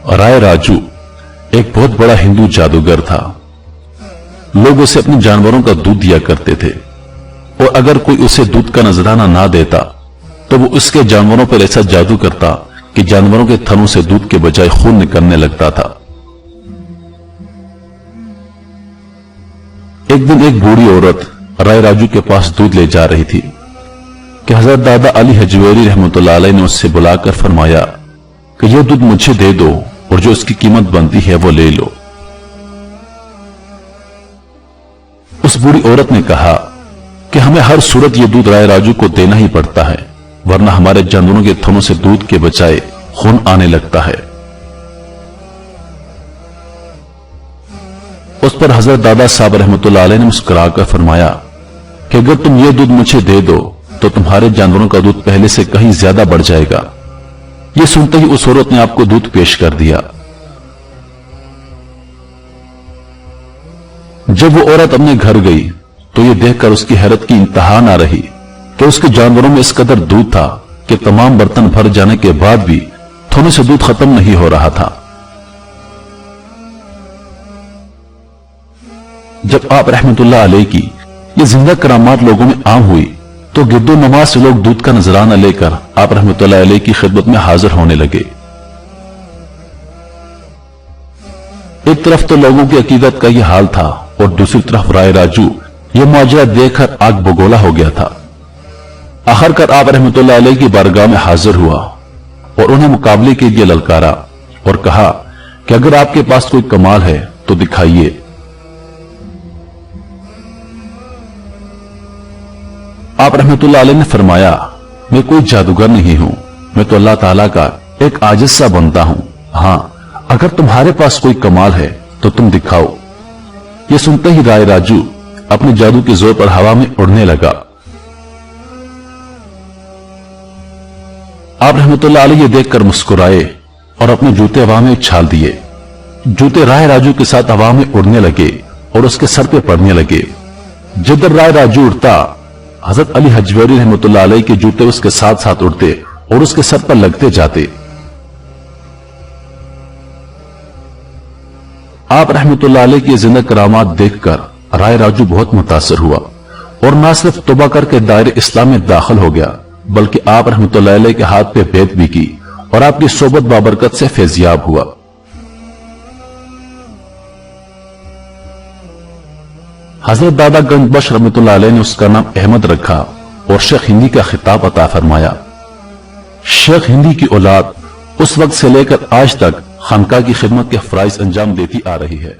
राय राजू एक बहुत बड़ा हिंदू जादूगर था। लोग उसे अपने जानवरों का दूध दिया करते थे और अगर कोई उसे दूध का नजराना ना देता तो वो उसके जानवरों पर ऐसा जादू करता कि जानवरों के थनों से दूध के बजाय खून निकलने लगता था। एक दिन एक बूढ़ी औरत राय राजू के पास दूध ले जा रही थी कि हजरत दादा अली हजवेरी रहमतुल्लाह अलैह ने उससे बुलाकर फरमाया कि यह दूध मुझे दे दो और जो इसकी कीमत बनती है वो ले लो। उस बूढ़ी औरत ने कहा कि हमें हर सूरत ये दूध राय राजू को देना ही पड़ता है, वरना हमारे जानवरों के थनों से दूध के बजाय खून आने लगता है। उस पर हजरत दादा साहब रहमतुल्लाह अलैह ने मुस्कुराकर फरमाया कि अगर तुम ये दूध मुझे दे दो तो तुम्हारे जानवरों का दूध पहले से कहीं ज्यादा बढ़ जाएगा। ये सुनते ही उस औरत ने आपको दूध पेश कर दिया। जब वो औरत अपने घर गई तो ये देखकर उसकी हैरत की इंतहा ना रही कि उसके जानवरों में इस कदर दूध था कि तमाम बर्तन भर जाने के बाद भी थोड़े से दूध खत्म नहीं हो रहा था। जब आप रहमतुल्लाह अलैह की ये जिंदा करामात लोगों में आम हुई तो गिद्दो नमाज से लोग दूध का नजराना लेकर आप रहमतुल्लाह अलैह की खिदमत में हाजिर होने लगे। एक तरफ तो लोगों की अकीदत का यह हाल था और दूसरी तरफ राय राजू यह माजरा देखकर आग बगोला हो गया था। आखिरकार आप रहमतुल्लाह अलैह की बारगाह में हाजिर हुआ और उन्हें मुकाबले के लिए ललकारा और कहा कि अगर आपके पास कोई कमाल है तो दिखाइए। आप रहमतुल्लाह अलैह ने फरमाया, मैं कोई जादूगर नहीं हूं, मैं तो अल्लाह ताला का एक आजिज सा बंदा हूं। हां, अगर तुम्हारे पास कोई कमाल है तो तुम दिखाओ। ये सुनते ही राय राजू अपने जादू के जोर पर हवा में उड़ने लगा। आप रहमतुल्लाह अलैह ये देखकर मुस्कुराए और अपने जूते हवा में उछाल दिए। जूते राय राजू के साथ हवा में उड़ने लगे और उसके सर पे पड़ने लगे। जिधर राय राजू उड़ता हजरत अली हजवेरी रहमतुल्लाह अलैह के जूते उसके साथ साथ उड़ते और उसके सर पर लगते जाते। आप रहमतुल्लाह अलैह की जिंदा करामात देखकर राय राजू बहुत मुतासर हुआ और न सिर्फ तौबा करके दायरे इस्लाम में दाखिल हो गया बल्कि आप रहमतुल्लाह अलैह के हाथ पे बैत भी की और आपकी सोबत बाबरकत से फैजियाब हुआ। हजरत दादा गंज बख्श रहमतुल्लाह अलैह ने उसका नाम अहमद रखा और शेख हिंदी का खिताब अता फरमाया। शेख हिंदी की औलाद उस वक्त से लेकर आज तक खानका की खिदमत के फराइज अंजाम देती आ रही है।